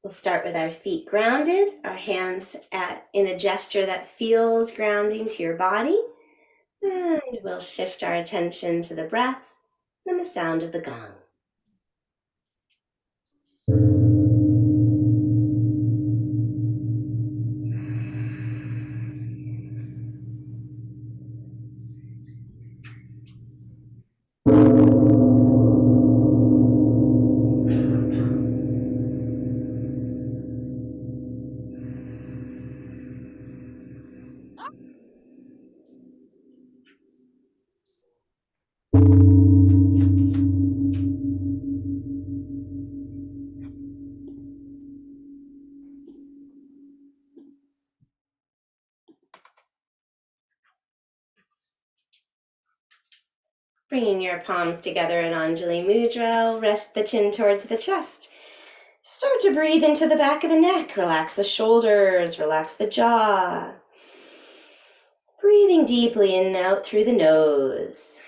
We'll start with our feet grounded, our hands in a gesture that feels grounding to your body. And we'll shift our attention to the breath and the sound of the gong. Bringing your palms together in Anjali Mudra, rest the chin towards the chest. Start to breathe into the back of the neck. Relax the shoulders, relax the jaw. Breathing deeply in and out through the nose.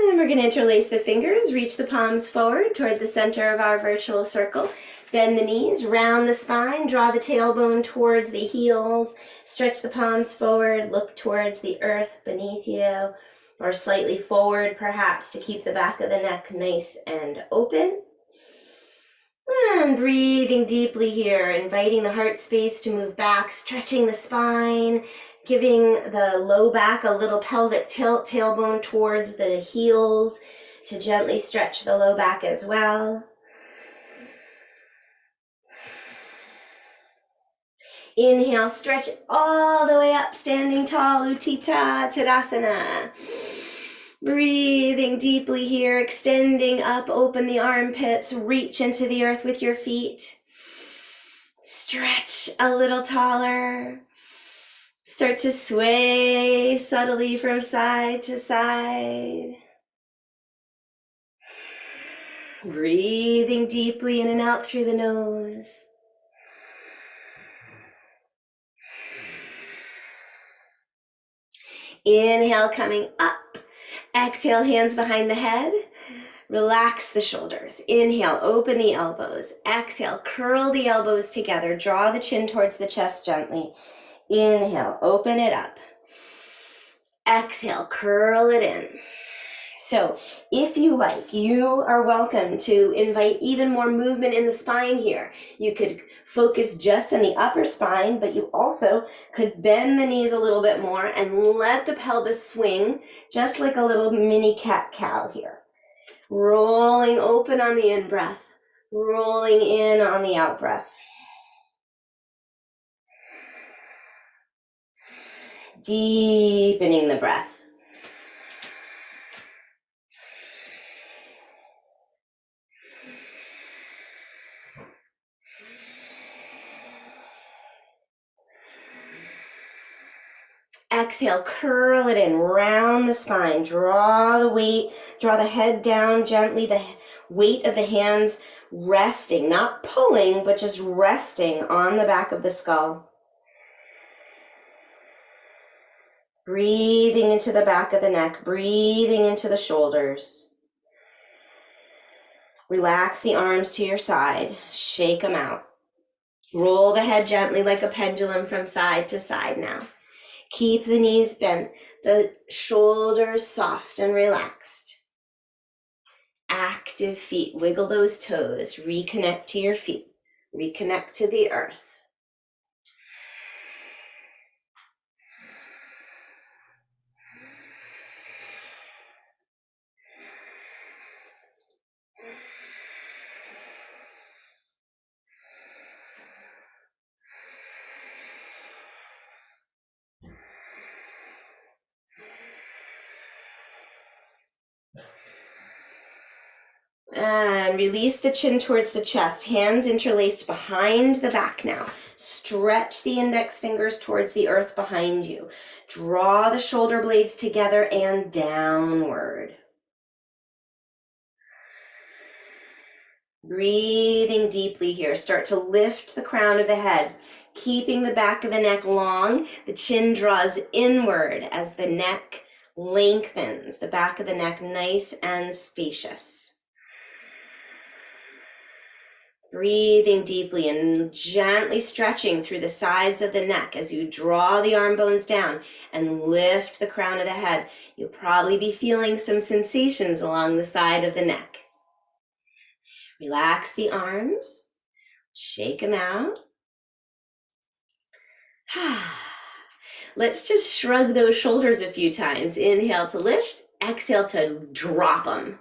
And we're going to interlace the fingers, reach the palms forward toward the center of our virtual circle. Bend the knees, round the spine, draw the tailbone towards the heels, stretch the palms forward, look towards the earth beneath you, or slightly forward perhaps to keep the back of the neck nice and open. And breathing deeply here, inviting the heart space to move back, stretching the spine, giving the low back a little pelvic tilt, tailbone towards the heels to gently stretch the low back as well. Inhale, stretch all the way up, standing tall, Utthita Tadasana. Breathing deeply here, extending up, open the armpits, reach into the earth with your feet. Stretch a little taller. Start to sway subtly from side to side. Breathing deeply in and out through the nose. Inhale, coming up. Exhale, hands behind the head. Relax the shoulders. Inhale, open the elbows. Exhale, curl the elbows together. Draw the chin towards the chest gently. Inhale, open it up. Exhale, curl it in. So if you like, you are welcome to invite even more movement in the spine here. You could focus just on the upper spine, but you also could bend the knees a little bit more and let the pelvis swing just like a little mini cat-cow here. Rolling open on the in-breath, rolling in on the out-breath. Deepening the breath. Exhale, curl it in, round the spine, draw the weight, draw the head down gently, the weight of the hands resting, not pulling, but just resting on the back of the skull. Breathing into the back of the neck, breathing into the shoulders. Relax the arms to your side, shake them out. Roll the head gently like a pendulum from side to side now. Keep the knees bent, the shoulders soft and relaxed. Active feet, wiggle those toes, reconnect to your feet, reconnect to the earth. And release the chin towards the chest, hands interlaced behind the back now. Stretch the index fingers towards the earth behind you. Draw the shoulder blades together and downward. Breathing deeply here. Start to lift the crown of the head, keeping the back of the neck long. The chin draws inward as the neck lengthens. The back of the neck nice and spacious. Breathing deeply and gently stretching through the sides of the neck as you draw the arm bones down and lift the crown of the head. You'll probably be feeling some sensations along the side of the neck. Relax the arms, shake them out. Let's just shrug those shoulders a few times. Inhale to lift, exhale to drop them.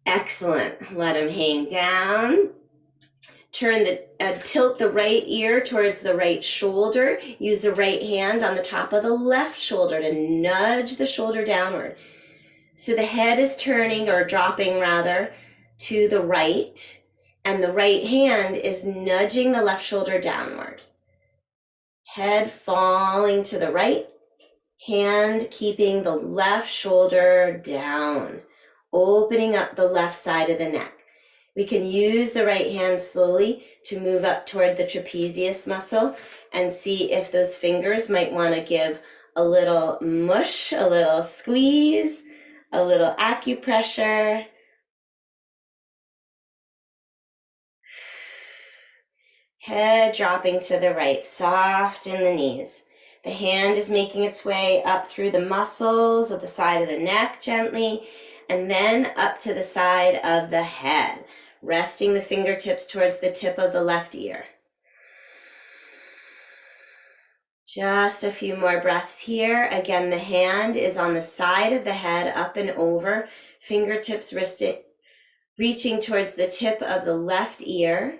Excellent. Let them hang down. Tilt the right ear towards the right shoulder. Use the right hand on the top of the left shoulder to nudge the shoulder downward. So the head is turning, or dropping rather, to the right, and the right hand is nudging the left shoulder downward. Head falling to the right, hand keeping the left shoulder down, opening up the left side of the neck. We can use the right hand slowly to move up toward the trapezius muscle and see if those fingers might want to give a little mush, a little squeeze, a little acupressure. Head dropping to the right, soft in the knees. The hand is making its way up through the muscles of the side of the neck gently, and then up to the side of the head, resting the fingertips towards the tip of the left ear. Just a few more breaths here. Again, the hand is on the side of the head, up and over, fingertips reaching towards the tip of the left ear.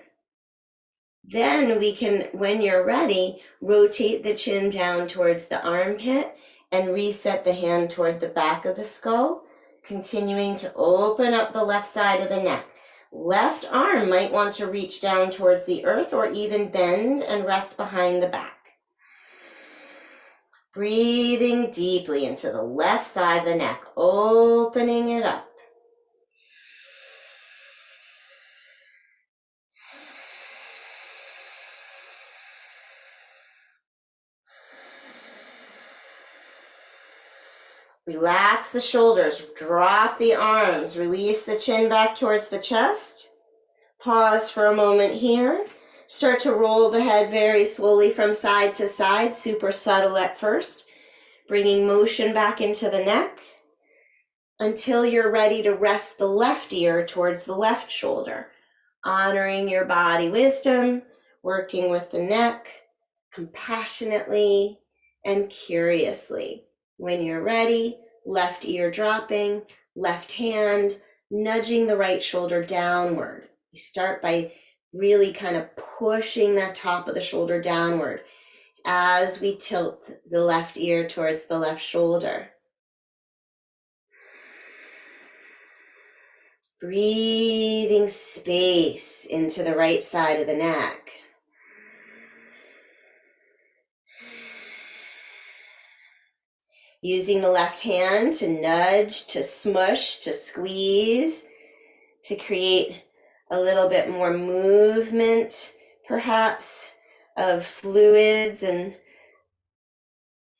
Then we can, when you're ready, rotate the chin down towards the armpit and reset the hand toward the back of the skull, continuing to open up the left side of the neck. Left arm might want to reach down towards the earth or even bend and rest behind the back. Breathing deeply into the left side of the neck, opening it up. Relax the shoulders, drop the arms, release the chin back towards the chest. Pause for a moment here. Start to roll the head very slowly from side to side, super subtle at first, bringing motion back into the neck until you're ready to rest the left ear towards the left shoulder, honoring your body wisdom, working with the neck compassionately and curiously. When you're ready, left ear dropping, left hand nudging the right shoulder downward. We start by really kind of pushing that top of the shoulder downward as we tilt the left ear towards the left shoulder. Breathing space into the right side of the neck. Using the left hand to nudge, to smush, to squeeze, to create a little bit more movement, perhaps, of fluids and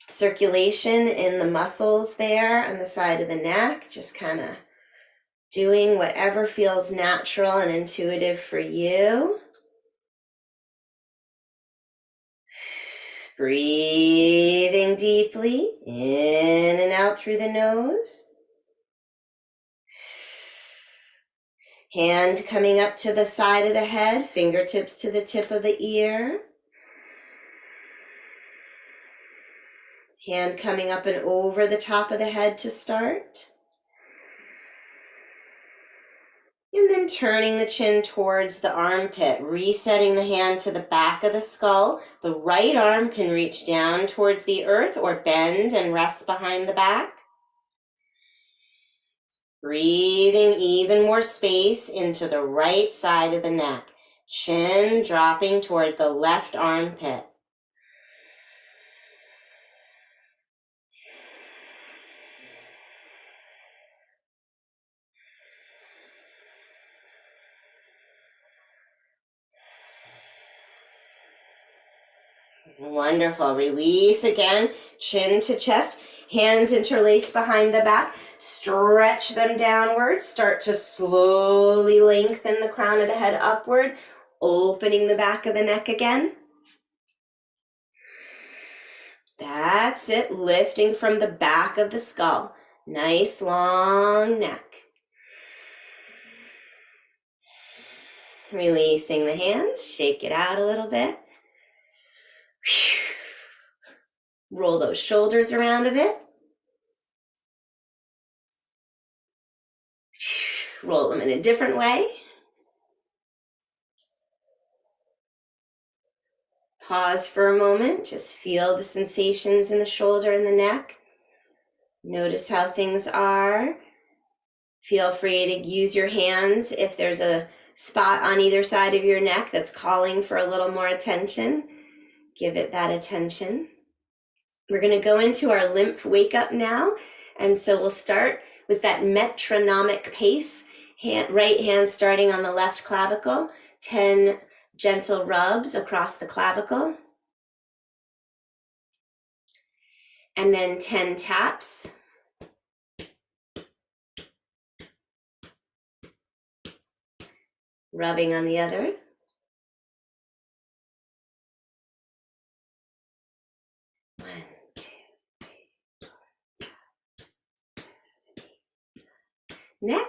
circulation in the muscles there on the side of the neck. Just kind of doing whatever feels natural and intuitive for you. Breathing deeply in and out through the nose. Hand coming up to the side of the head, fingertips to the tip of the ear. Hand coming up and over the top of the head to start. And then turning the chin towards the armpit, resetting the hand to the back of the skull. The right arm can reach down towards the earth or bend and rest behind the back. Breathing even more space into the right side of the neck. Chin dropping toward the left armpit. Wonderful. Release again, chin to chest, hands interlaced behind the back. Stretch them downward. Start to slowly lengthen the crown of the head upward, opening the back of the neck again. That's it, lifting from the back of the skull. Nice long neck. Releasing the hands, shake it out a little bit. Roll those shoulders around a bit. Roll them in a different way. Pause for a moment. Just feel the sensations in the shoulder and the neck. Notice how things are. Feel free to use your hands if there's a spot on either side of your neck that's calling for a little more attention. Give it that attention. We're going to go into our lymph wake up now. And so we'll start with that metronomic pace. Right hand starting on the left clavicle. 10 gentle rubs across the clavicle. And then 10 taps. Rubbing on the other. One, two, three, 4, 5, 6, 7, 8. Neck.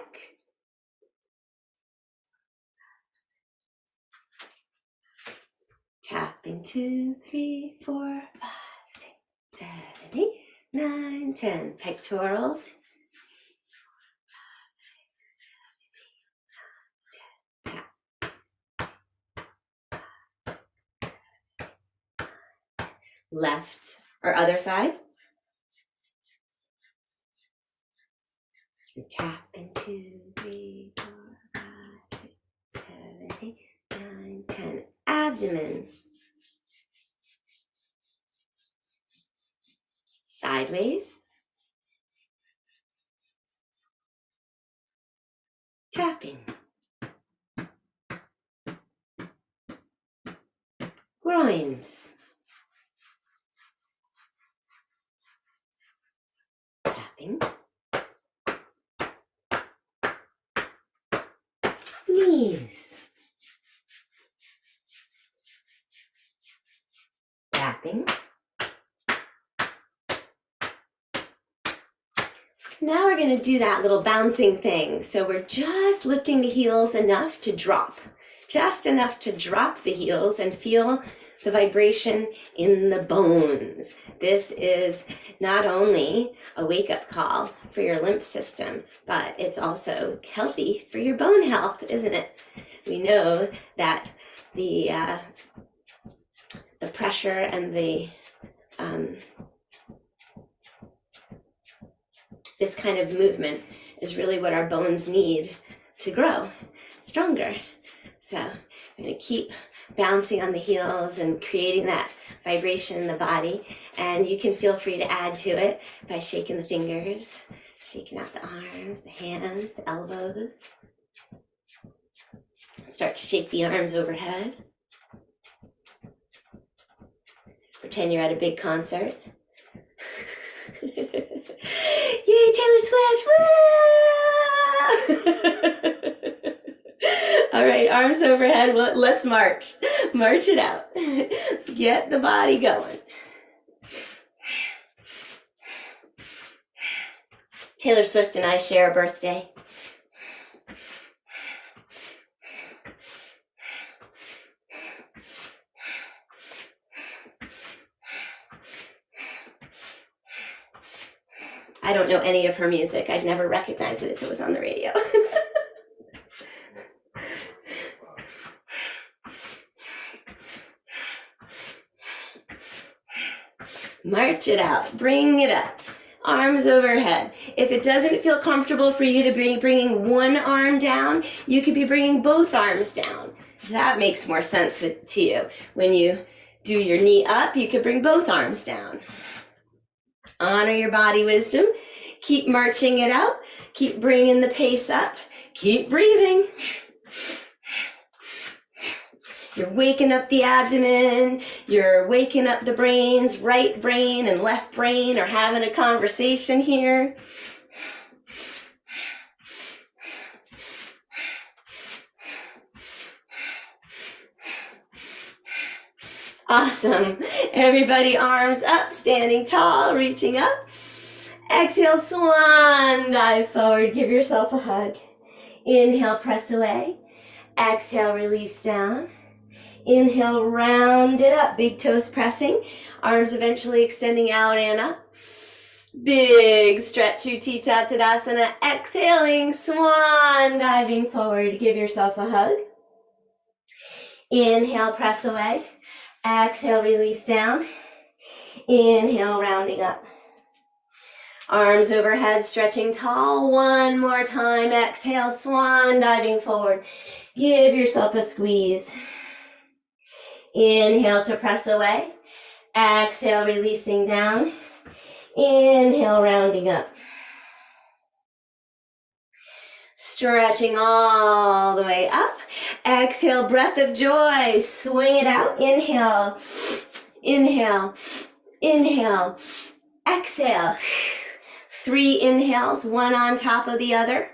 Tapping 2, 3, 4, 5, 6, 7, 8, 9, 10. Pectoral. Left or other side. Tap in 2, 3, 4, 5, 6, 7, 8, 9, 10. Abdomen. Sideways. Tapping. Groins. Tapping. Knees. Tapping. Now we're going to do that little bouncing thing. So we're just lifting the heels enough to drop. Just enough to drop the heels and feel the vibration in the bones. This is not only a wake-up call for your lymph system, but it's also healthy for your bone health, isn't it? We know that the pressure and the this kind of movement is really what our bones need to grow stronger. So I'm going to keep bouncing on the heels and creating that vibration in the body. And you can feel free to add to it by shaking the fingers, shaking out the arms, the hands, the elbows. Start to shake the arms overhead. Pretend you're at a big concert. Yay, Taylor Swift! Woo! All right, arms overhead. Let's march. March it out. Let's get the body going. Taylor Swift and I share a birthday. I don't know any of her music. I'd never recognize it if it was on the radio. March it out. Bring it up. arms overhead. If it doesn't feel comfortable for you to be bringing one arm down, you could be bringing both arms down. That makes more sense to you. When you do your knee up, you could bring both arms down. Honor your body wisdom. Keep marching it out. Keep bringing the pace up. Keep breathing. You're waking up the abdomen. You're waking up the brains. Right brain and left brain are having a conversation here. Awesome. Everybody arms up, standing tall, reaching up. Exhale, swan dive forward. Give yourself a hug. Inhale, press away. Exhale, release down. Inhale, round it up. Big toes pressing. Arms eventually extending out and up. Big stretch, Utthita Tadasana. Exhaling, swan diving forward. Give yourself a hug. Inhale, press away. Exhale, release down. Inhale, rounding up. Arms overhead, stretching tall. One more time. Exhale, swan diving forward. Give yourself a squeeze. Inhale to press away. Exhale, releasing down. Inhale, rounding up. Stretching all the way up. Exhale, breath of joy. Swing it out. Inhale, inhale, inhale. Exhale. 3 inhales, one on top of the other.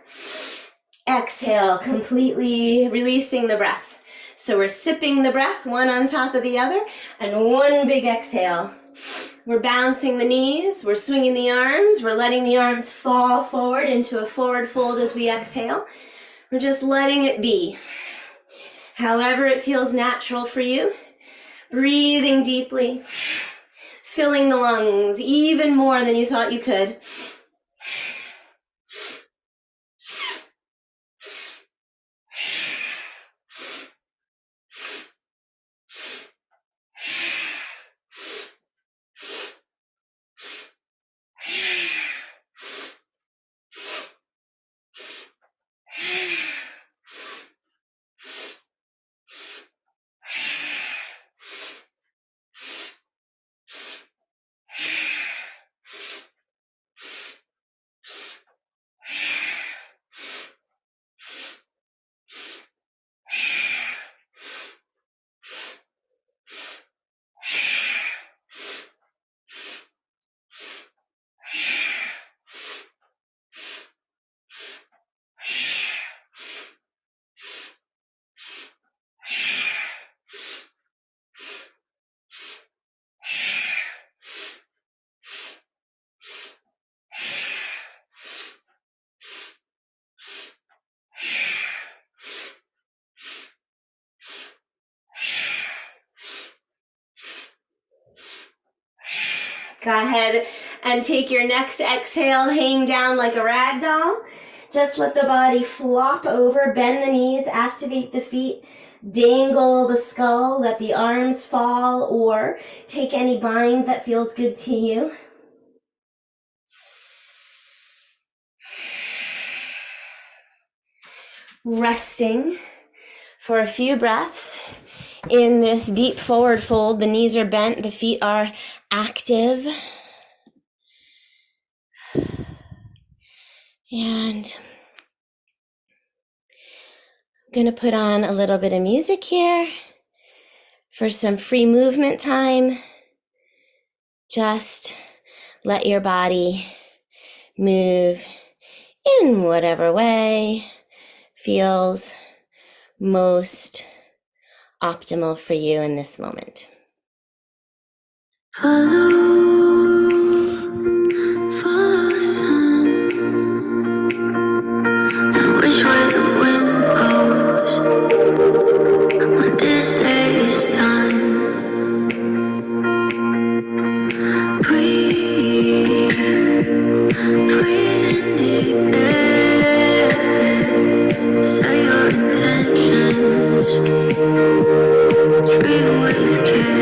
Exhale, completely releasing the breath. So we're sipping the breath, one on top of the other, and one big exhale. We're bouncing the knees, we're swinging the arms, we're letting the arms fall forward into a forward fold as we exhale. We're just letting it be. However it feels natural for you. Breathing deeply, filling the lungs even more than you thought you could. Go ahead and take your next exhale, hang down like a rag doll. Just let the body flop over, bend the knees, activate the feet, dangle the skull, let the arms fall, or take any bind that feels good to you. Resting for a few breaths in this deep forward fold. The knees are bent, the feet are active. And I'm going to put on a little bit of music here for some free movement time. Just let your body move in whatever way feels most optimal for you in this moment. Follow the sun and which way the wind blows when this day is done. Breathe in the air, say your intentions, breathe with care.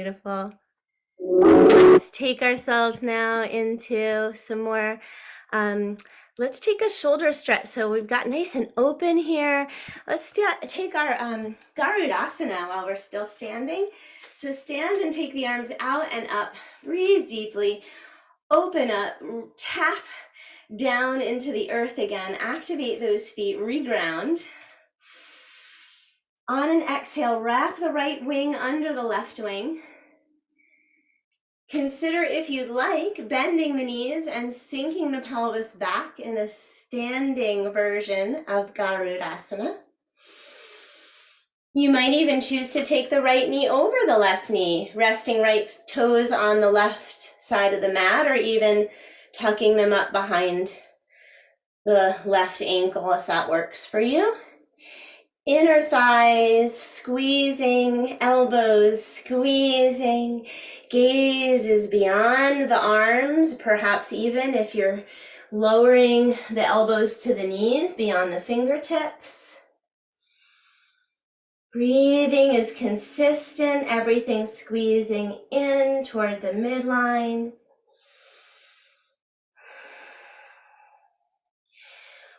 Beautiful. Let's take ourselves now into some more, let's take a shoulder stretch. So we've got nice and open here. Let's take our Garudasana while we're still standing. So stand and take the arms out and up. Breathe deeply. Open up. Tap down into the earth again. Activate those feet. Reground. On an exhale, wrap the right wing under the left wing. Consider, if you'd like, bending the knees and sinking the pelvis back in a standing version of Garudasana. You might even choose to take the right knee over the left knee, resting right toes on the left side of the mat, or even tucking them up behind the left ankle if that works for you. Inner thighs, squeezing, elbows, squeezing. Gaze is beyond the arms, perhaps even if you're lowering the elbows to the knees, beyond the fingertips. Breathing is consistent, everything squeezing in toward the midline.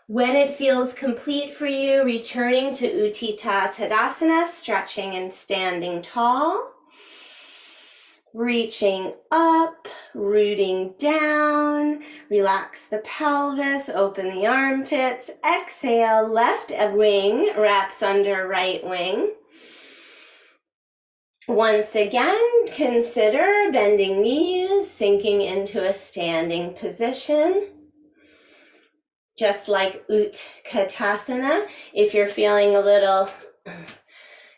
When it feels complete for you, returning to Utthita Tadasana, stretching and standing tall. Reaching up, rooting down, relax the pelvis, open the armpits. Exhale, left wing wraps under right wing. Once again, consider bending knees, sinking into a standing position. Just like Utkatasana, if you're feeling a little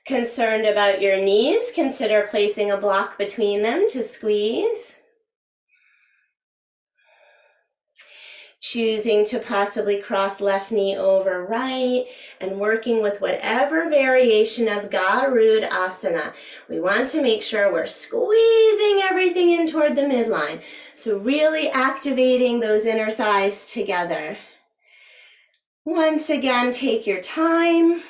concerned about your knees, consider placing a block between them to squeeze. Choosing to possibly cross left knee over right and working with whatever variation of Garudasana. We want to make sure we're squeezing everything in toward the midline. So really activating those inner thighs together. Once again, take your time,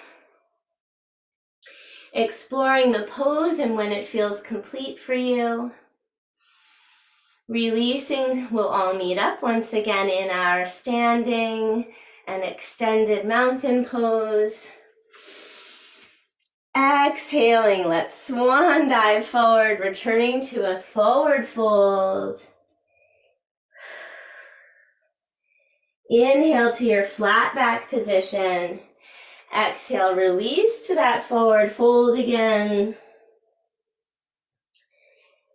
exploring the pose and when it feels complete for you. Releasing, we'll all meet up once again in our standing and extended mountain pose. Exhaling, let's swan dive forward, returning to a forward fold. Inhale to your flat back position. Exhale, release to that forward fold again.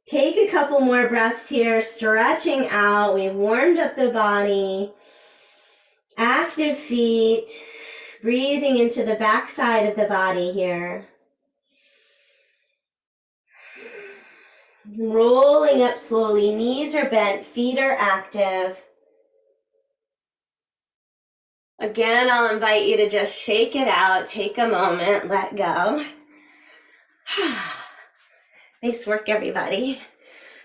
Take a couple more breaths here, stretching out. We've warmed up the body. Active feet, breathing into the back side of the body here. Rolling up slowly, knees are bent, feet are active. Again, I'll invite you to just shake it out, take a moment, let go. Nice work, everybody.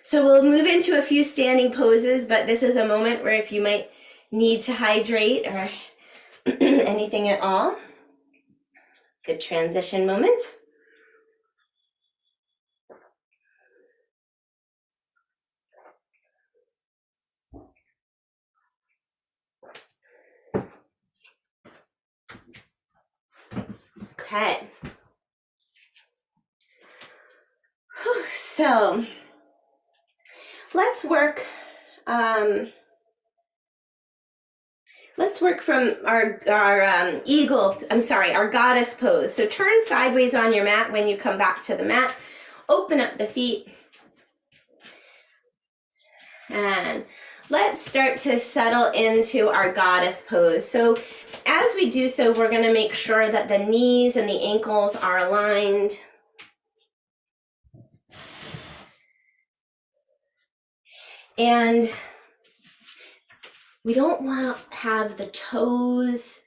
So we'll move into a few standing poses, but this is a moment where if you might need to hydrate or anything at all, good transition moment. Okay. So let's work from our goddess pose. So turn sideways on your mat when you come back to the mat. Open up the feet. And let's start to settle into our goddess pose. So as we do so, we're going to make sure that the knees and the ankles are aligned. And we don't want to have the toes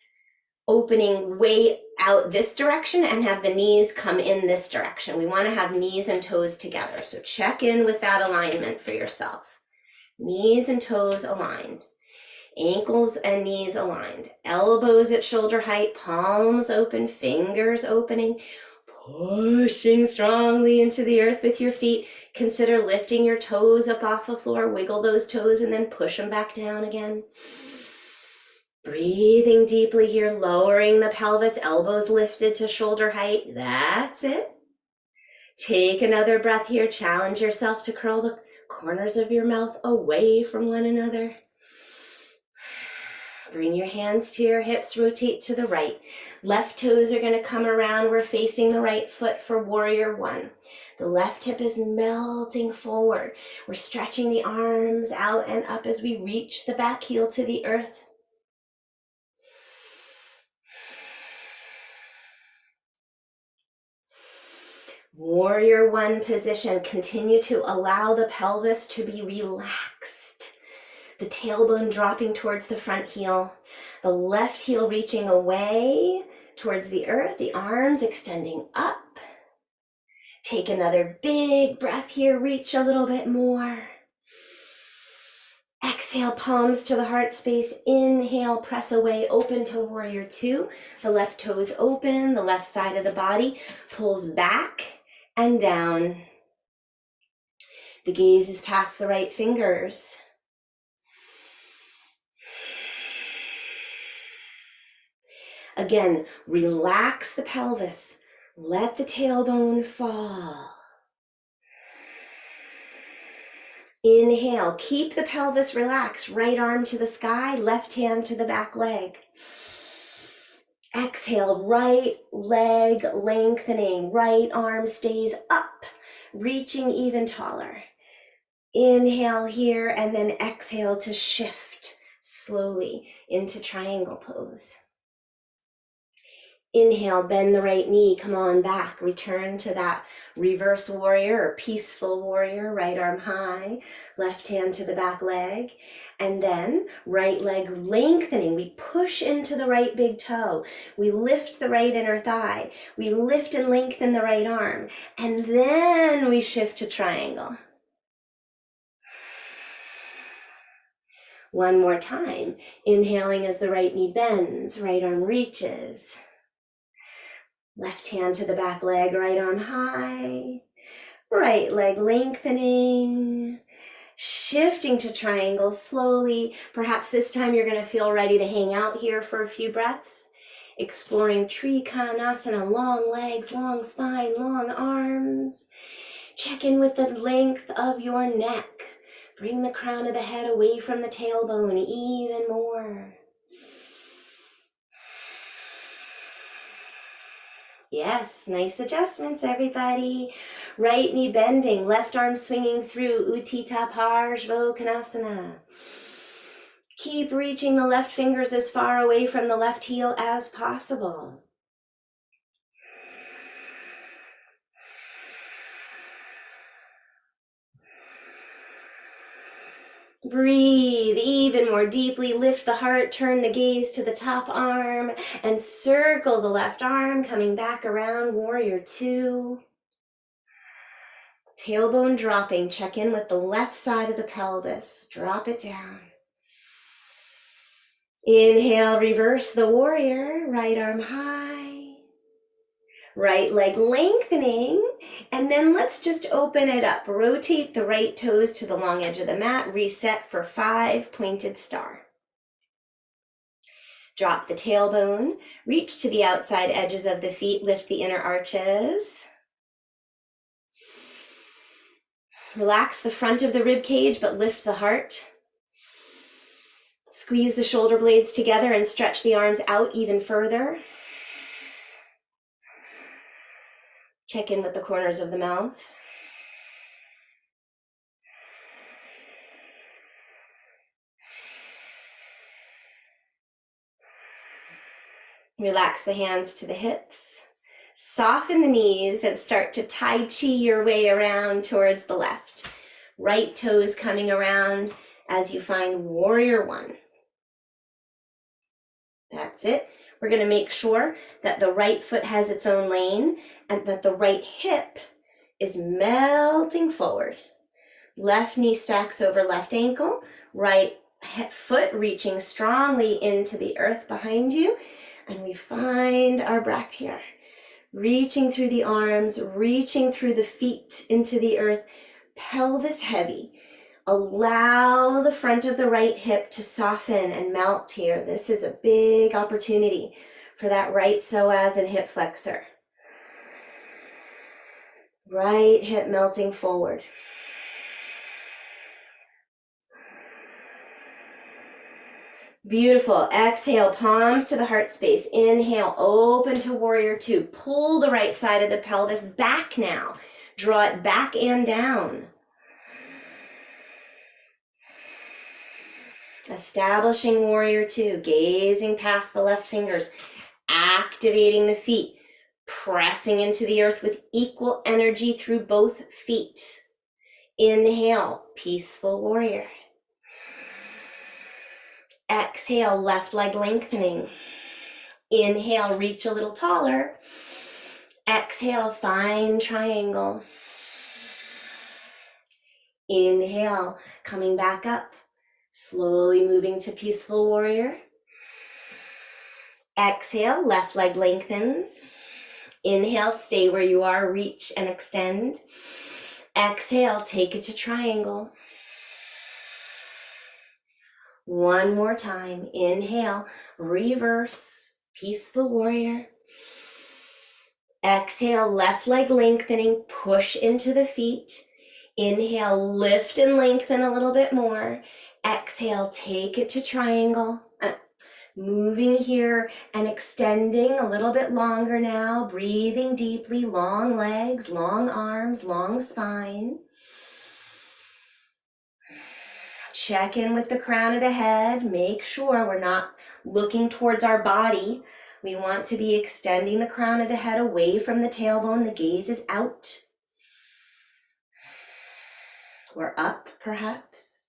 opening way out this direction and have the knees come in this direction. We want to have knees and toes together. So check in with that alignment for yourself. Knees and toes aligned. Ankles and knees aligned. Elbows at shoulder height, palms open, fingers opening. Pushing strongly into the earth with your feet. Consider lifting your toes up off the floor. Wiggle those toes and then push them back down again. Breathing deeply here, lowering the pelvis, elbows lifted to shoulder height. That's it. Take another breath here. Challenge yourself to curl the corners of your mouth away from one another. Bring your hands to your hips, rotate to the right. Left toes are going to come around. We're facing the right foot for warrior one. The left hip is melting forward. We're stretching the arms out and up as we reach the back heel to the earth. Warrior one position. Continue to allow the pelvis to be relaxed. The tailbone dropping towards the front heel. The left heel reaching away towards the earth. The arms extending up. Take another big breath here. Reach a little bit more. Exhale, palms to the heart space. Inhale, press away, open to warrior two. The left toes open. The left side of the body pulls back and down. The gaze is past the right fingers. Again, relax the pelvis. Let the tailbone fall. Inhale, keep the pelvis relaxed. Right arm to the sky, left hand to the back leg. Exhale, right leg lengthening. Right arm stays up, reaching even taller. Inhale here, and then exhale to shift slowly into triangle pose. Inhale, bend the right knee, come on back, return to that reverse warrior or peaceful warrior, right arm high, left hand to the back leg, and then right leg lengthening. We push into the right big toe, we lift the right inner thigh, we lift and lengthen the right arm, and then we shift to triangle. One more time, inhaling as the right knee bends, right arm reaches. Left hand to the back leg, right arm high, right leg lengthening, shifting to triangle slowly. Perhaps this time you're going to feel ready to hang out here for a few breaths. Exploring Trikonasana, long legs, long spine, long arms. Check in with the length of your neck. Bring the crown of the head away from the tailbone even more. Yes, nice adjustments, everybody. Right knee bending, left arm swinging through Utthita Parshvottanasana. Keep reaching the left fingers as far away from the left heel as possible. Breathe even more deeply, lift the heart, turn the gaze to the top arm, and circle the left arm, coming back around, warrior two. Tailbone dropping, check in with the left side of the pelvis, drop it down. Inhale, reverse the warrior, right arm high, right leg lengthening, and then let's just open it up. Rotate the right toes to the long edge of the mat, reset for 5 pointed star. Drop the tailbone, reach to the outside edges of the feet, lift the inner arches. Relax the front of the rib cage, but lift the heart. Squeeze the shoulder blades together and stretch the arms out even further. Check in with the corners of the mouth. Relax the hands to the hips. Soften the knees and start to Tai Chi your way around towards the left. Right toes coming around as you find warrior one. That's it. We're going to make sure that the right foot has its own lane and that the right hip is melting forward. Left knee stacks over left ankle, right foot reaching strongly into the earth behind you, and we find our breath here. reaching through the arms, reaching through the feet into the earth, pelvis heavy. Allow the front of the right hip to soften and melt here. This is a big opportunity for that right psoas and hip flexor. Right hip melting forward. Beautiful. Exhale, palms to the heart space. Inhale, open to warrior two. Pull the right side of the pelvis back now. Draw it back and down. Establishing warrior two, gazing past the left fingers, activating the feet, pressing into the earth with equal energy through both feet. Inhale, peaceful warrior. Exhale, left leg lengthening. Inhale, reach a little taller. Exhale, fine triangle. Inhale, coming back up. Slowly moving to peaceful warrior. Exhale, left leg lengthens. Inhale, stay where you are, reach and extend. Exhale, take it to triangle. One more time. Inhale, reverse, peaceful warrior. Exhale, left leg lengthening, push into the feet. Inhale, lift and lengthen a little bit more. Exhale, take it to triangle. Moving here and extending a little bit longer now. Breathing deeply, long legs, long arms, long spine. Check in with the crown of the head. Make sure we're not looking towards our body. We want to be extending the crown of the head away from the tailbone. The gaze is out. Or up, perhaps.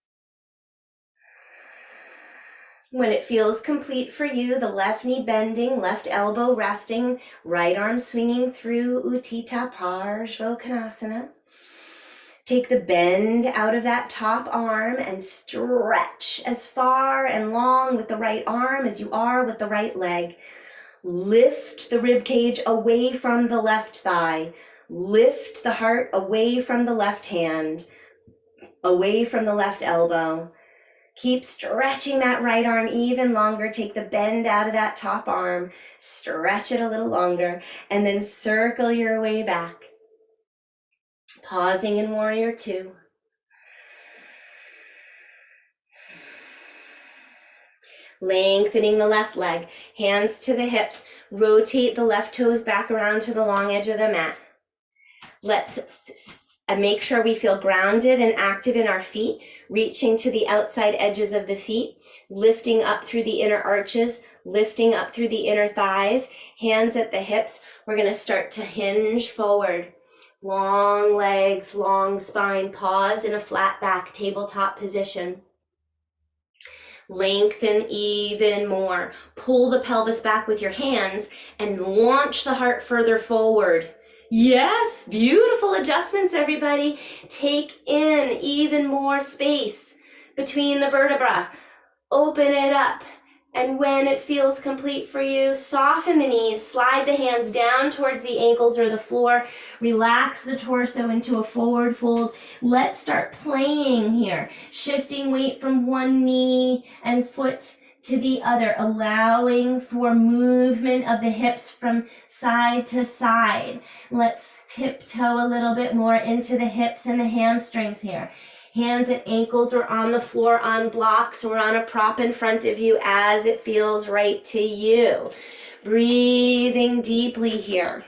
When it feels complete for you, the left knee bending, left elbow resting, right arm swinging through Utthita Parsvottanasana. Take the bend out of that top arm and stretch as far and long with the right arm as you are with the right leg. Lift the rib cage away from the left thigh. Lift the heart away from the left hand, away from the left elbow. Keep stretching that right arm even longer. Take the bend out of that top arm, stretch it a little longer, and then circle your way back. Pausing in warrior two. Lengthening the left leg, hands to the hips, rotate the left toes back around to the long edge of the mat. Let's make sure we feel grounded and active in our feet, reaching to the outside edges of the feet, lifting up through the inner arches, lifting up through the inner thighs, hands at the hips. We're going to start to hinge forward. Long legs, long spine, pause in a flat back tabletop position. Lengthen even more. Pull the pelvis back with your hands and launch the heart further forward. Yes, beautiful adjustments, everybody. Take in even more space between the vertebrae. Open it up. And when it feels complete for you, soften the knees, slide the hands down towards the ankles or the floor, relax the torso into a forward fold. Let's start playing here, shifting weight from one knee and foot to the other, allowing for movement of the hips from side to side. Let's tiptoe a little bit more into the hips and the hamstrings here. Hands at ankles or on the floor, on blocks or on a prop in front of you as it feels right to you. Breathing deeply here.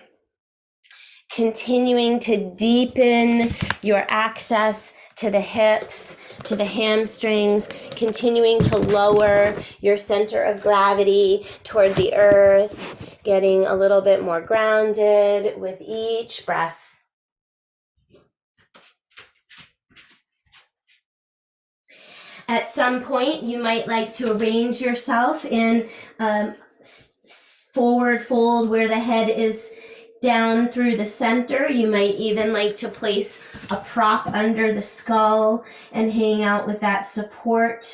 Continuing to deepen your access to the hips, to the hamstrings, continuing to lower your center of gravity toward the earth, getting a little bit more grounded with each breath. At some point, you might like to arrange yourself in forward fold where the head is down through the center. You might even like to place a prop under the skull and hang out with that support.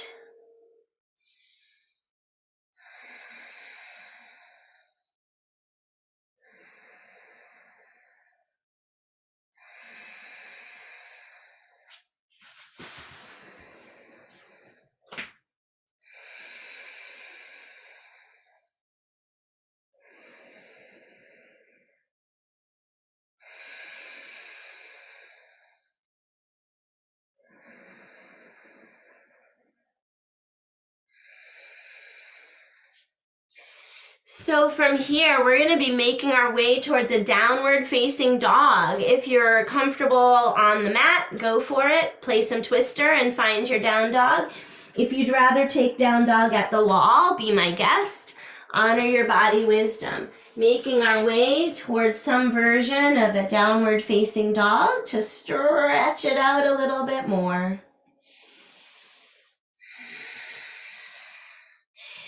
So from here, we're going to be making our way towards a downward facing dog. If you're comfortable on the mat, go for it. Play some Twister and find your down dog. If you'd rather take down dog at the wall, be my guest. Honor your body wisdom. Making our way towards some version of a downward facing dog to stretch it out a little bit more.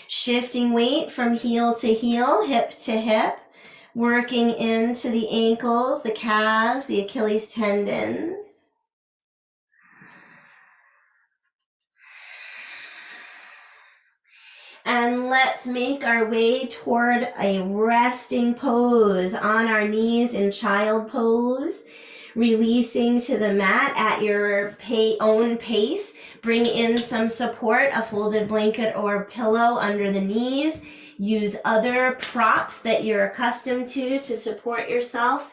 Shifting weight from heel to heel, hip to hip, working into the ankles, the calves, the Achilles tendons. And let's make our way toward a resting pose on our knees in child pose, releasing to the mat at your own pace. Bring in some support, a folded blanket or pillow under the knees. Use other props that you're accustomed to support yourself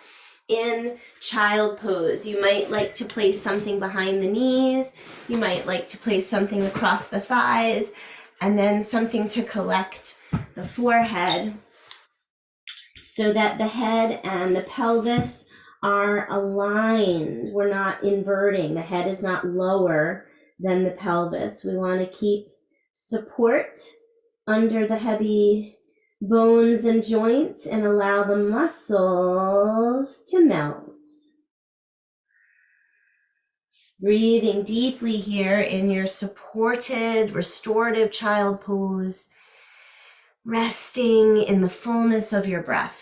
in child pose. You might like to place something behind the knees. You might like to place something across the thighs, and then something to collect the forehead so that the head and the pelvis are aligned. We're not inverting. The head is not lower than the pelvis. We want to keep support under the heavy bones and joints and allow the muscles to melt. Breathing deeply here in your supported, restorative child pose, resting in the fullness of your breath.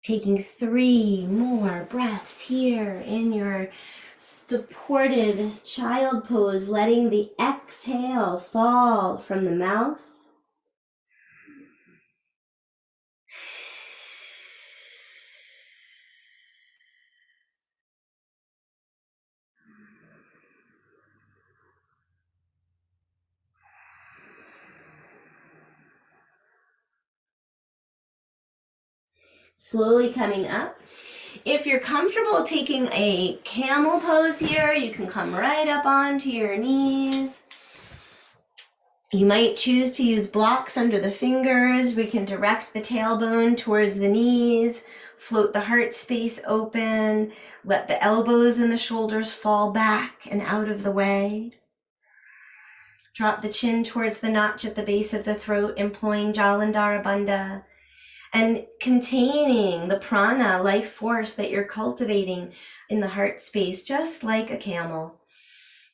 Taking 3 more breaths here in your supported child pose, letting the exhale fall from the mouth. Slowly coming up. If you're comfortable taking a camel pose here, you can come right up onto your knees. You might choose to use blocks under the fingers. We can direct the tailbone towards the knees, float the heart space open, let the elbows and the shoulders fall back and out of the way. Drop the chin towards the notch at the base of the throat, employing Jalandhara Bandha, and containing the prana, life force that you're cultivating in the heart space, just like a camel,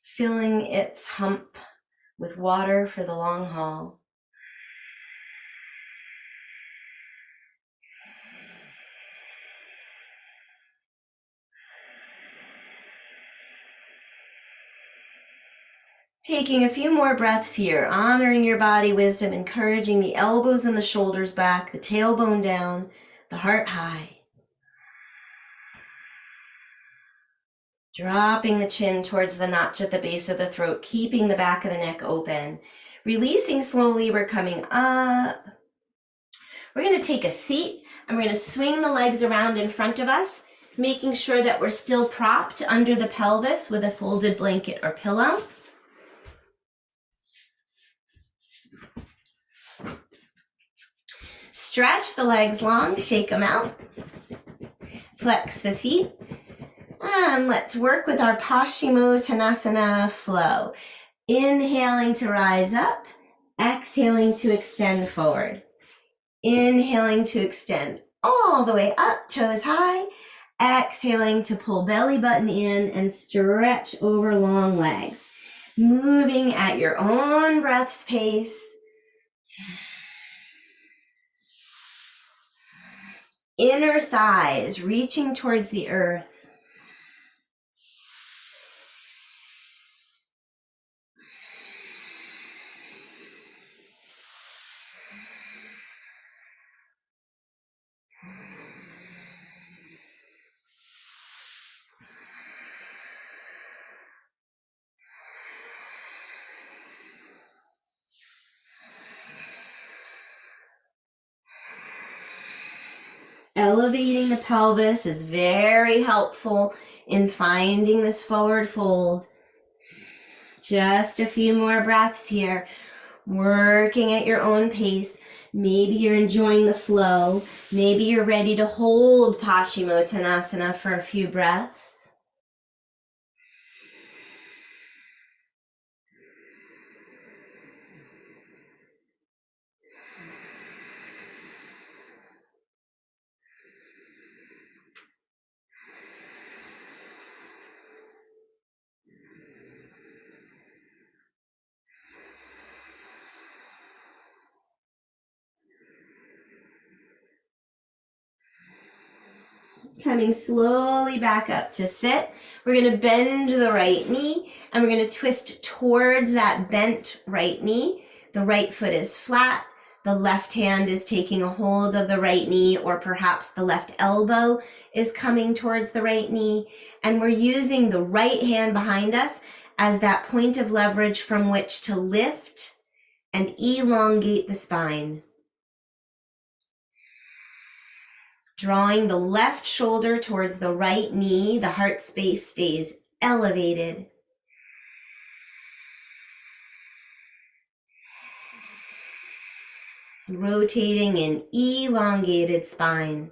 filling its hump with water for the long haul. Taking a few more breaths here, honoring your body wisdom, encouraging the elbows and the shoulders back, the tailbone down, the heart high. Dropping the chin towards the notch at the base of the throat, keeping the back of the neck open. Releasing slowly, we're coming up. We're going to take a seat and we're going to swing the legs around in front of us. making sure that we're still propped under the pelvis with a folded blanket or pillow. Stretch the legs long, shake them out. Flex the feet. And let's work with our Paschimottanasana flow. Inhaling to rise up, exhaling to extend forward. Inhaling to extend all the way up, toes high. Exhaling to pull belly button in and stretch over long legs. Moving at your own breath's pace. Inner thighs reaching towards the earth. Elevating the pelvis is very helpful in finding this forward fold. Just a few more breaths here, working at your own pace. Maybe you're enjoying the flow. Maybe you're ready to hold Paschimottanasana for a few breaths. Coming slowly back up to sit. We're going to bend the right knee and we're going to twist towards that bent right knee. The right foot is flat. The left hand is taking a hold of the right knee, or perhaps the left elbow is coming towards the right knee. And we're using the right hand behind us as that point of leverage from which to lift and elongate the spine. Drawing the left shoulder towards the right knee, the heart space stays elevated. Rotating an elongated spine.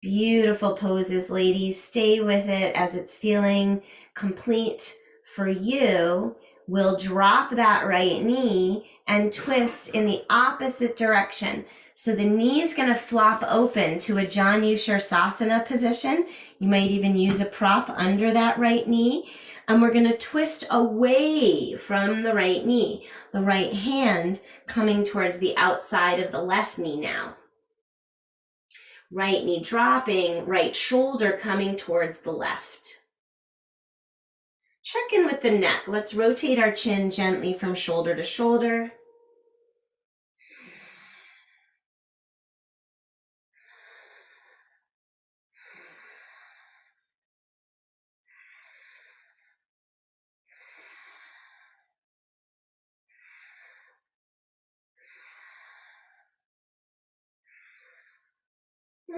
Beautiful poses, ladies. Stay with it as it's feeling complete for you. We'll drop that right knee and twist in the opposite direction. So the knee is going to flop open to a Janu Sirsasana position. You might even use a prop under that right knee. And we're going to twist away from the right knee. The right hand coming towards the outside of the left knee now. Right knee dropping, right shoulder coming towards the left. Check in with the neck. Let's rotate our chin gently from shoulder to shoulder.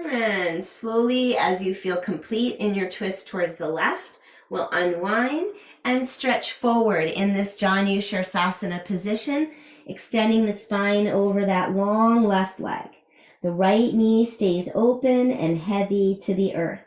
And slowly, as you feel complete in your twist towards the left, we'll unwind and stretch forward in this Janu Sirsasana position, extending the spine over that long left leg. The right knee stays open and heavy to the earth.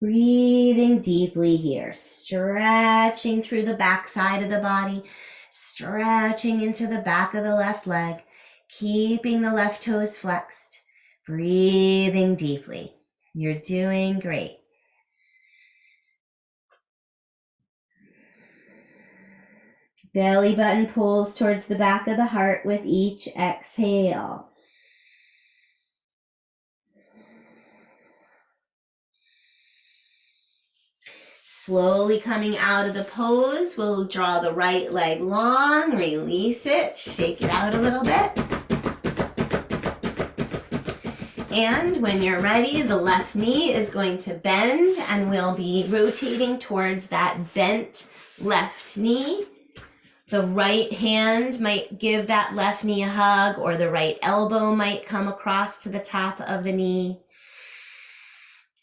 Breathing deeply here, stretching through the back side of the body, stretching into the back of the left leg, keeping the left toes flexed, breathing deeply. You're doing great. Belly button pulls towards the back of the heart with each exhale. Slowly coming out of the pose, we'll draw the right leg long, release it, shake it out a little bit. And when you're ready, the left knee is going to bend and we'll be rotating towards that bent left knee. The right hand might give that left knee a hug, or the right elbow might come across to the top of the knee.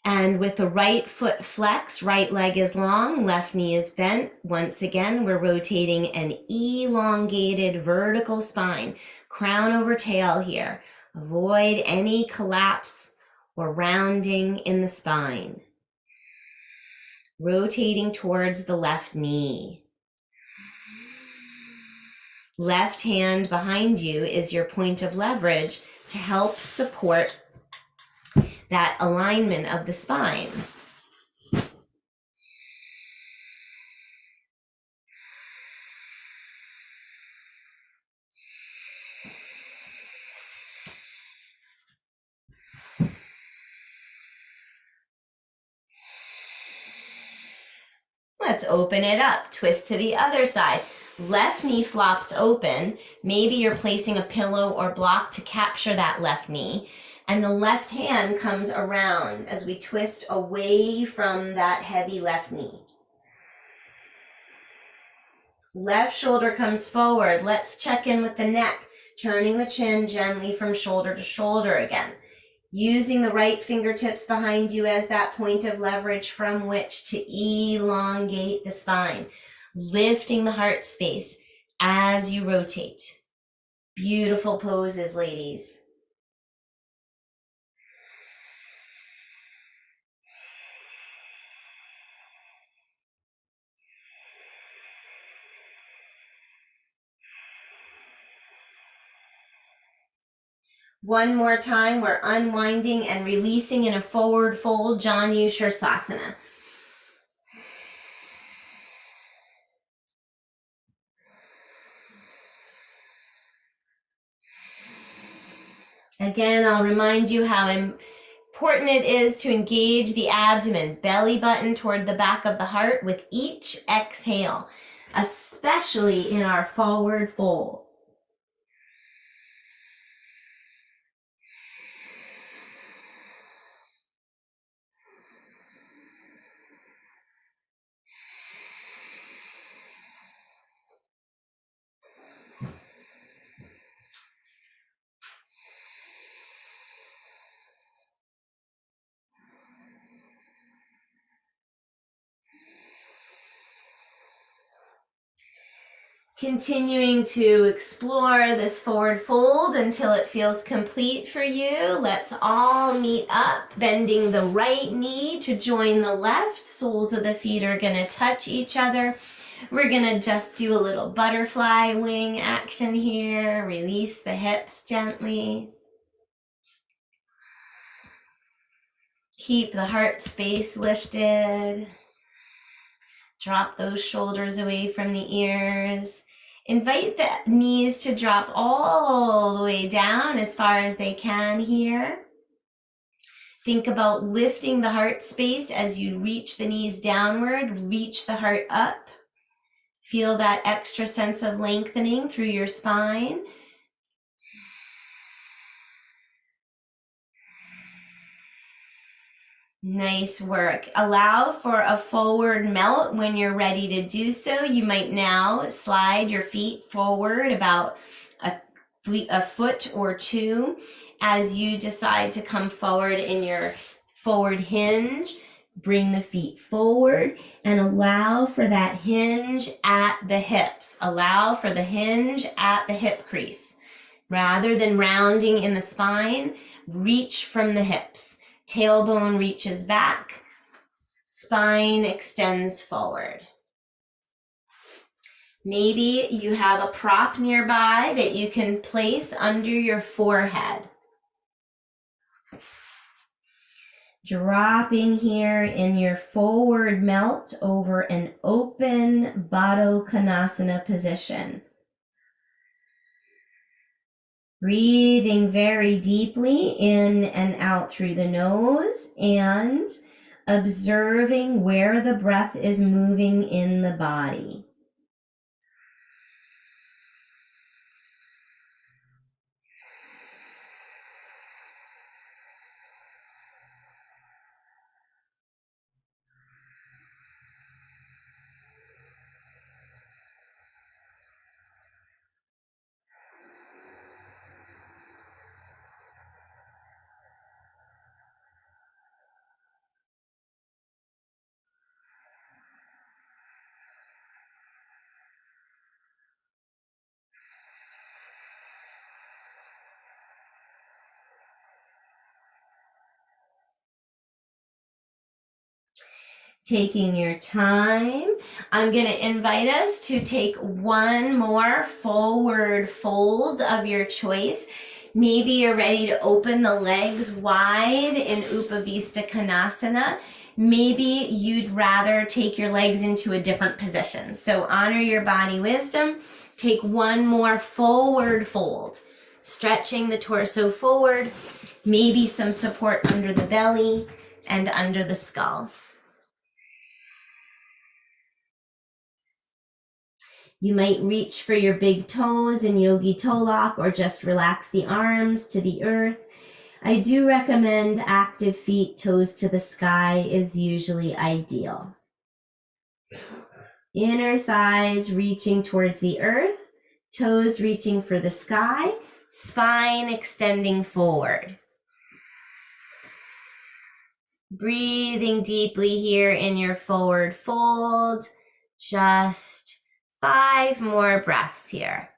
And with the right foot flex, right leg is long, left knee is bent. Once again, we're rotating an elongated vertical spine, crown over tail here. Avoid any collapse or rounding in the spine. Rotating towards the left knee. Left hand behind you is your point of leverage to help support that alignment of the spine. Let's open it up. Twist to the other side. Left knee flops open. Maybe you're placing a pillow or block to capture that left knee. And the left hand comes around as we twist away from that heavy left knee. Left shoulder comes forward. Let's check in with the neck, turning the chin gently from shoulder to shoulder again. Using the right fingertips behind you as that point of leverage from which to elongate the spine, lifting the heart space as you rotate. Beautiful poses, ladies. One more time, we're unwinding and releasing in a forward fold, Janu Sirsasana. Again, I'll remind you how important it is to engage the abdomen, belly button toward the back of the heart with each exhale, especially in our forward folds. Continuing to explore this forward fold until it feels complete for you. Let's all meet up, bending the right knee to join the left. Soles of the feet are going to touch each other. We're going to just do a little butterfly wing action here. Release the hips gently. Keep the heart space lifted. Drop those shoulders away from the ears. Invite the knees to drop all the way down as far as they can here. Think about lifting the heart space as you reach the knees downward, reach the heart up. Feel that extra sense of lengthening through your spine. Nice work. Allow for a forward melt when you're ready to do so. You might now slide your feet forward about a foot or two as you decide to come forward in your forward hinge. Bring the feet forward and allow for that hinge at the hips. Allow for the hinge at the hip crease. Rather than rounding in the spine, reach from the hips. Tailbone reaches back, spine extends forward. Maybe you have a prop nearby that you can place under your forehead. Dropping here in your forward melt over an open Baddha Konasana position. Breathing very deeply in and out through the nose and observing where the breath is moving in the body. Taking your time. I'm going to invite us to take one more forward fold of your choice. Maybe you're ready to open the legs wide in Upavista Konasana. Maybe you'd rather take your legs into a different position. So honor your body wisdom. Take one more forward fold, stretching the torso forward, maybe some support under the belly and under the skull. You might reach for your big toes in Yogi Toe Lock or just relax the arms to the earth. I do recommend active feet, toes to the sky is usually ideal. Inner thighs reaching towards the earth, toes reaching for the sky, spine extending forward. Breathing deeply here in your forward fold. Just 5 more breaths here.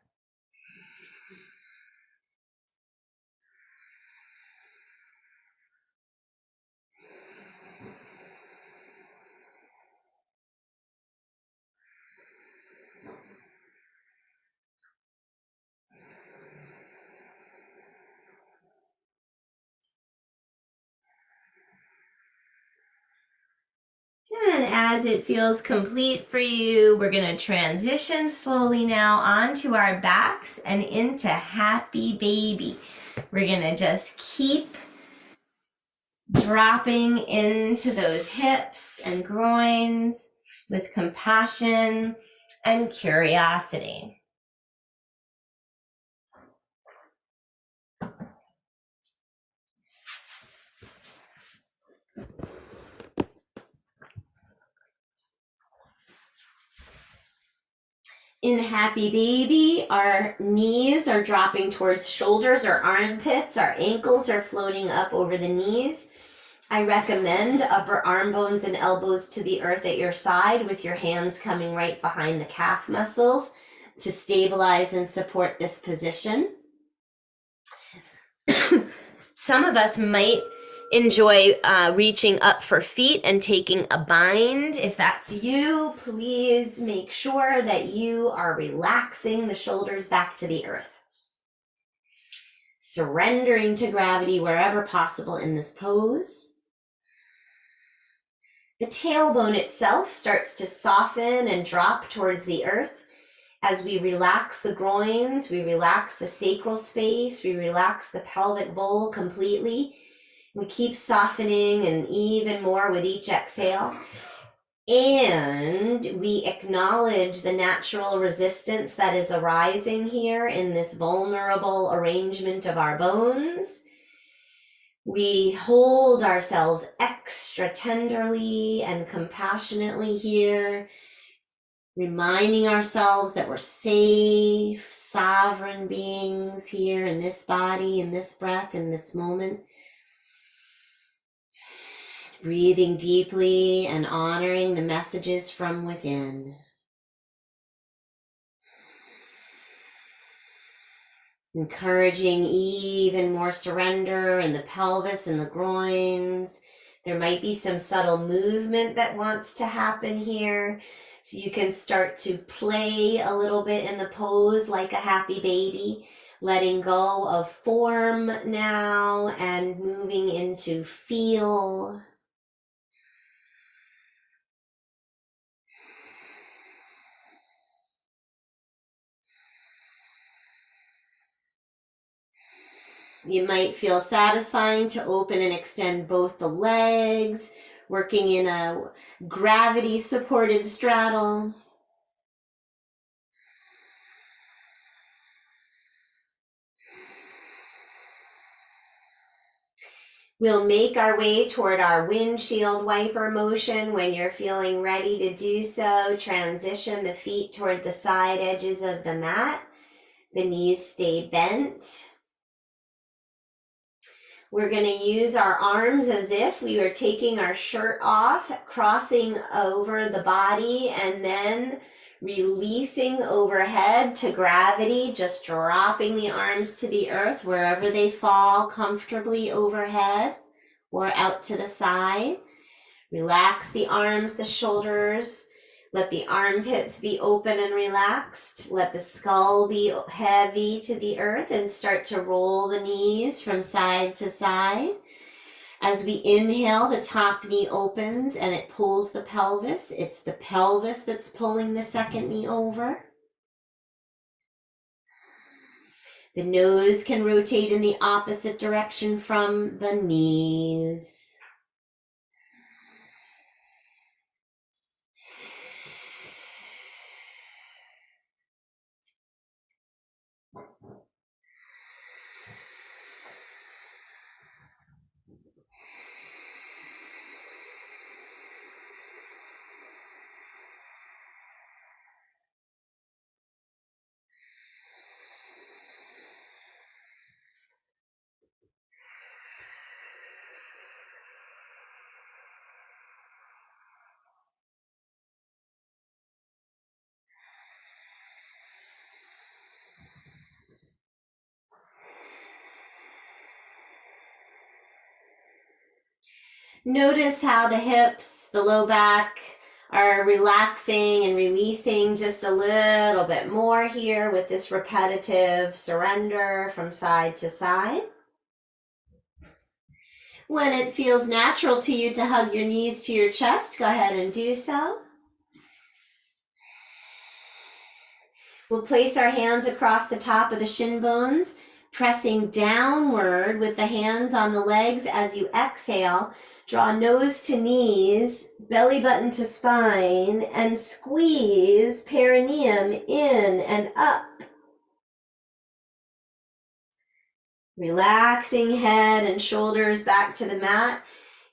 And as it feels complete for you, we're going to transition slowly now onto our backs and into Happy Baby. We're going to just keep dropping into those hips and groins with compassion and curiosity. In Happy Baby, our knees are dropping towards shoulders or armpits. Our ankles are floating up over the knees. I recommend upper arm bones and elbows to the earth at your side with your hands coming right behind the calf muscles to stabilize and support this position. Some of us might enjoy reaching up for feet and taking a bind. If that's you, please make sure that you are relaxing the shoulders back to the earth. Surrendering to gravity wherever possible in this pose. The tailbone itself starts to soften and drop towards the earth. As we relax the groins, we relax the sacral space, we relax the pelvic bowl completely. We keep softening and even more with each exhale. And we acknowledge the natural resistance that is arising here in this vulnerable arrangement of our bones. We hold ourselves extra tenderly and compassionately here, reminding ourselves that we're safe, sovereign beings here in this body, in this breath, in this moment. Breathing deeply and honoring the messages from within. Encouraging even more surrender in the pelvis and the groins. There might be some subtle movement that wants to happen here. So you can start to play a little bit in the pose like a happy baby, letting go of form now and moving into feel. You might feel satisfying to open and extend both the legs, working in a gravity-supported straddle. We'll make our way toward our windshield wiper motion. When you're feeling ready to do so, transition the feet toward the side edges of the mat. The knees stay bent. We're going to use our arms as if we were taking our shirt off, crossing over the body, and then releasing overhead to gravity, just dropping the arms to the earth wherever they fall comfortably overhead or out to the side. Relax the arms, the shoulders. Let the armpits be open and relaxed. Let the skull be heavy to the earth and start to roll the knees from side to side. As we inhale, the top knee opens and it pulls the pelvis. It's the pelvis that's pulling the second knee over. The nose can rotate in the opposite direction from the knees. Notice how the hips, the low back are relaxing and releasing just a little bit more here with this repetitive surrender from side to side. When it feels natural to you to hug your knees to your chest, go ahead and do so. We'll place our hands across the top of the shin bones, pressing downward with the hands on the legs as you exhale. Draw nose to knees, belly button to spine, and squeeze perineum in and up. Relaxing head and shoulders back to the mat.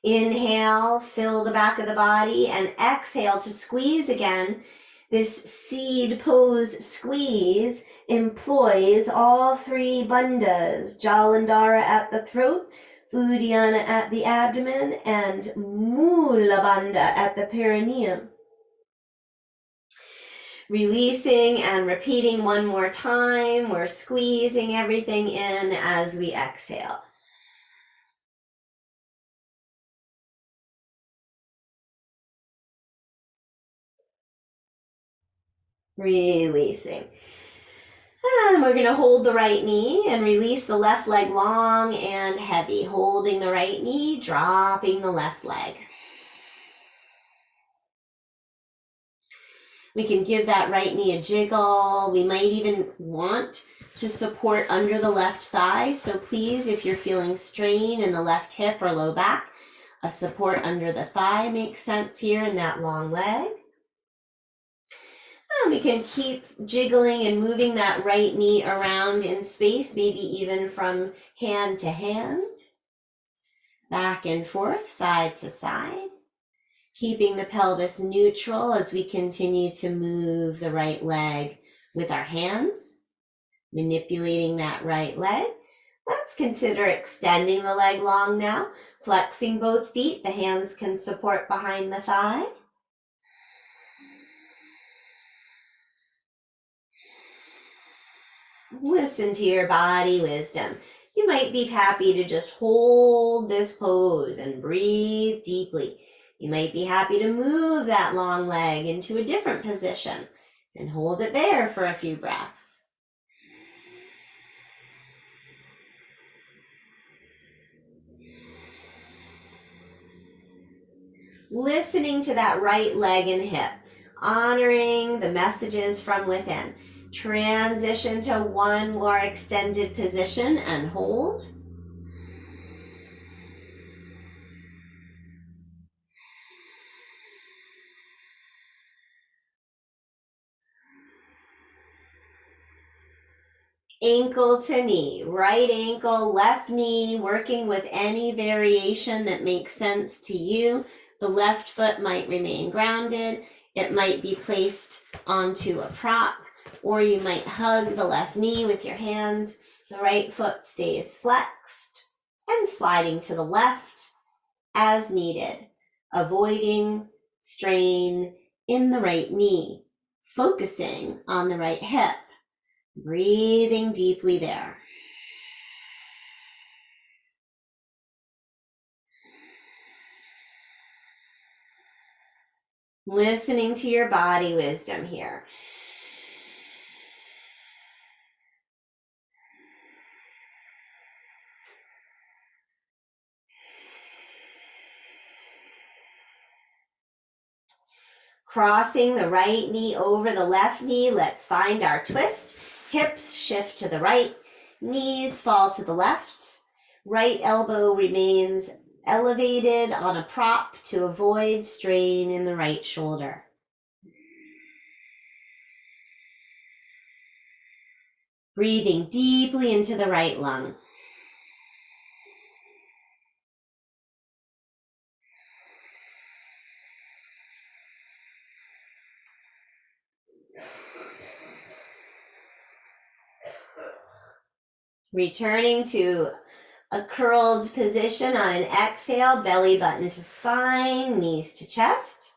Inhale, fill the back of the body, and exhale to squeeze again. This seed pose squeeze employs all three bandhas, Jalandhara at the throat, Uddiyana at the abdomen, and Mula Bandha at the perineum. Releasing and repeating one more time. We're squeezing everything in as we exhale. Releasing. And we're going to hold the right knee and release the left leg long and heavy. Holding the right knee, dropping the left leg. We can give that right knee a jiggle. We might even want to support under the left thigh. So please, if you're feeling strain in the left hip or low back, a support under the thigh makes sense here in that long leg. And we can keep jiggling and moving that right knee around in space, maybe even from hand to hand. Back and forth, side to side. Keeping the pelvis neutral as we continue to move the right leg with our hands, manipulating that right leg. Let's consider extending the leg long now, flexing both feet. The hands can support behind the thigh. Listen to your body wisdom. You might be happy to just hold this pose and breathe deeply. You might be happy to move that long leg into a different position and hold it there for a few breaths. Listening to that right leg and hip, honoring the messages from within. Transition to one more extended position and hold. Ankle to knee, right ankle, left knee, working with any variation that makes sense to you. The left foot might remain grounded. It might be placed onto a prop, or you might hug the left knee with your hands. The right foot stays flexed and sliding to the left as needed, avoiding strain in the right knee, focusing on the right hip. Breathing deeply there. Listening to your body wisdom here. Crossing the right knee over the left knee, let's find our twist. Hips shift to the right, knees fall to the left. Right elbow remains elevated on a prop to avoid strain in the right shoulder. Breathing deeply into the right lung. Returning to a curled position on an exhale, belly button to spine, knees to chest.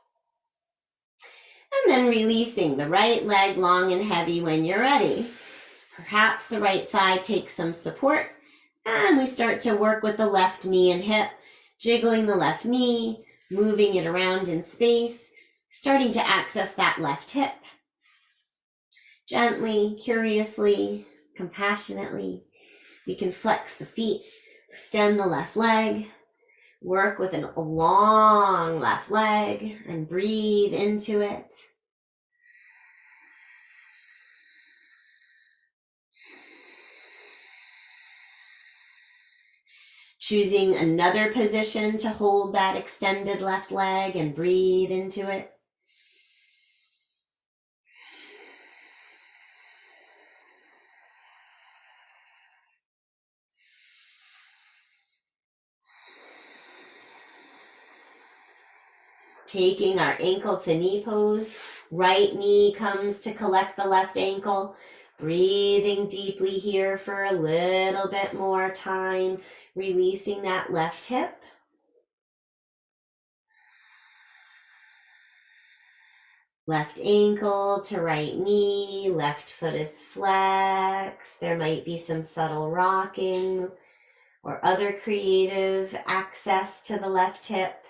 And then releasing the right leg long and heavy when you're ready. Perhaps the right thigh takes some support, and we start to work with the left knee and hip, jiggling the left knee, moving it around in space, starting to access that left hip. Gently, curiously, compassionately, we can flex the feet, extend the left leg, work with a long left leg, and breathe into it. Choosing another position to hold that extended left leg and breathe into it. Taking our ankle to knee pose, right knee comes to collect the left ankle. Breathing deeply here for a little bit more time, releasing that left hip. Left ankle to right knee, left foot is flexed. There might be some subtle rocking or other creative access to the left hip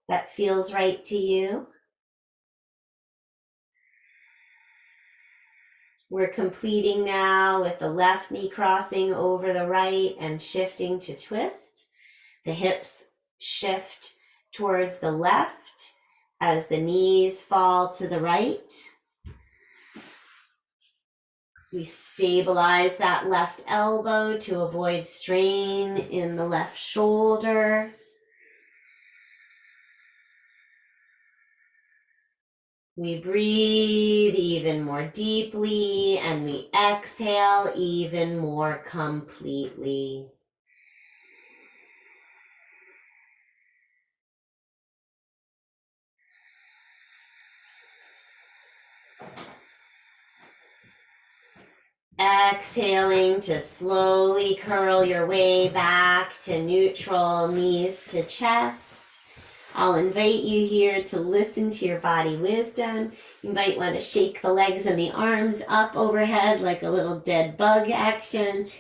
that feels right to you. We're completing now with the left knee crossing over the right and shifting to twist. The hips shift towards the left as the knees fall to the right. We stabilize that left elbow to avoid strain in the left shoulder. We breathe even more deeply and we exhale even more completely. Exhaling to slowly curl your way back to neutral, knees to chest. I'll invite you here to listen to your body wisdom. You might want to shake the legs and the arms up overhead like a little dead bug action.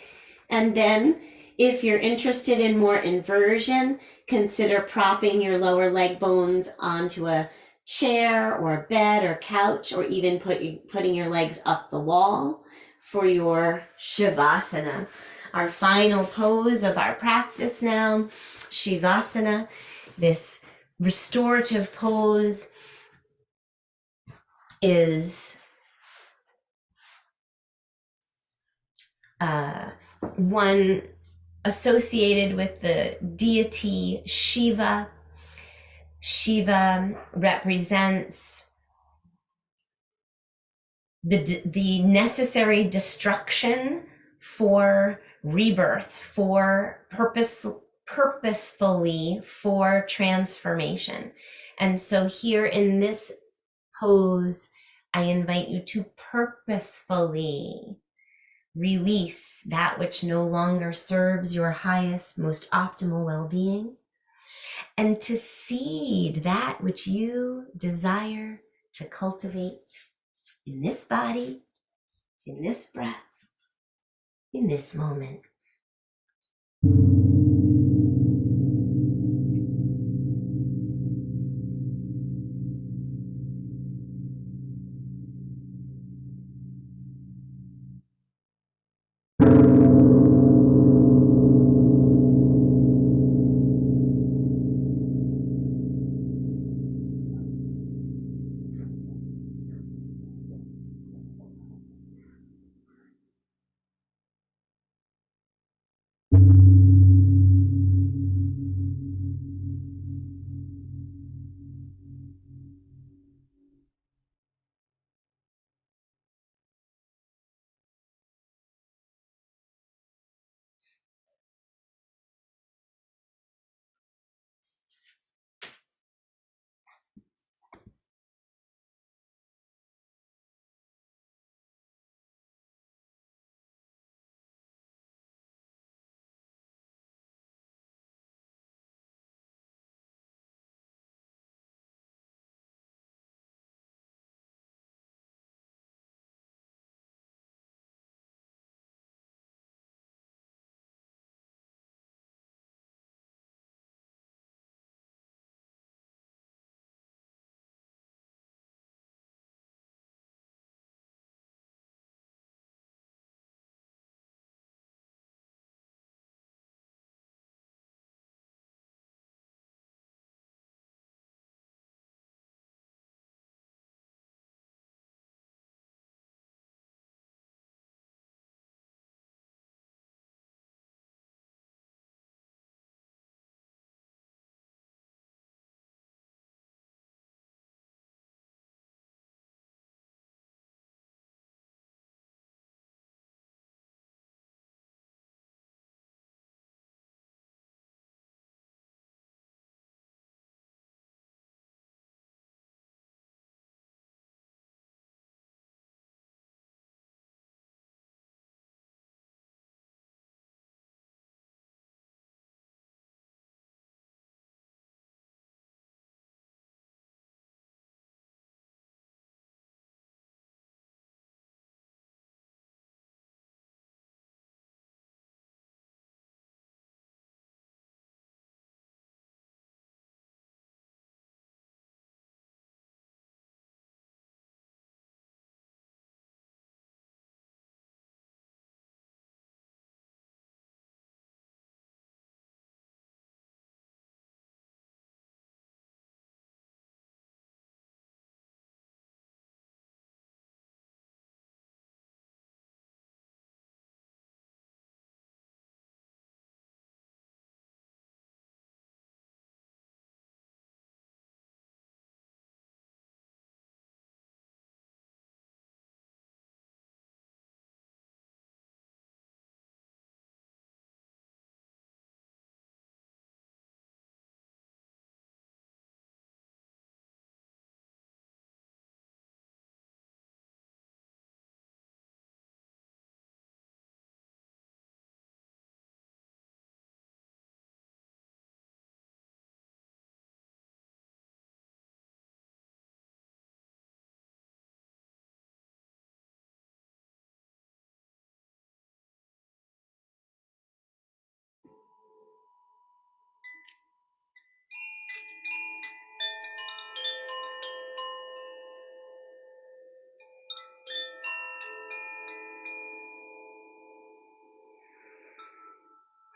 And then if you're interested in more inversion, consider propping your lower leg bones onto a chair or a bed or couch, or even putting your legs up the wall for your Shavasana. Our final pose of our practice now, Shavasana, this restorative pose is one associated with the deity Shiva. Shiva represents the necessary destruction for rebirth, for purposefully for transformation. And so here in this pose, I invite you to purposefully release that which no longer serves your highest, most optimal well-being, and to seed that which you desire to cultivate in this body, in this breath, in this moment.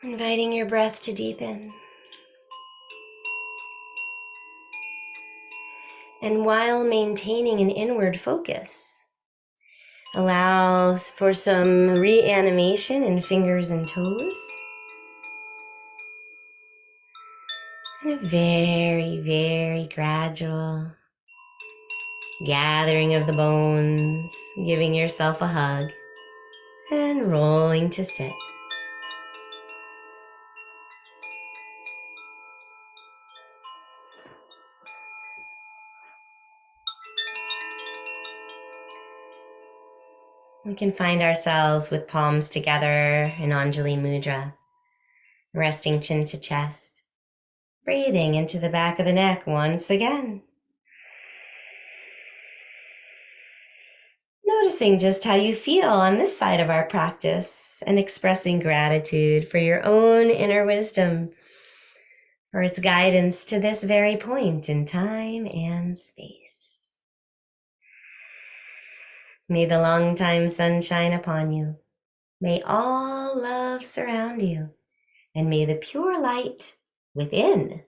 Inviting your breath to deepen. And while maintaining an inward focus, allows for some reanimation in fingers and toes. And a very, very gradual gathering of the bones, giving yourself a hug, and rolling to sit. We can find ourselves with palms together in Anjali Mudra, resting chin to chest, breathing into the back of the neck once again. Noticing just how you feel on this side of our practice and expressing gratitude for your own inner wisdom, for its guidance to this very point in time and space. May the long-time sun shine upon you. May all love surround you. And may the pure light within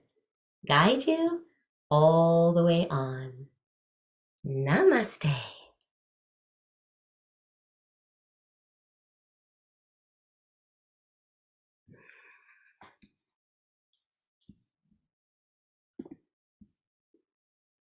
guide you all the way on. Namaste.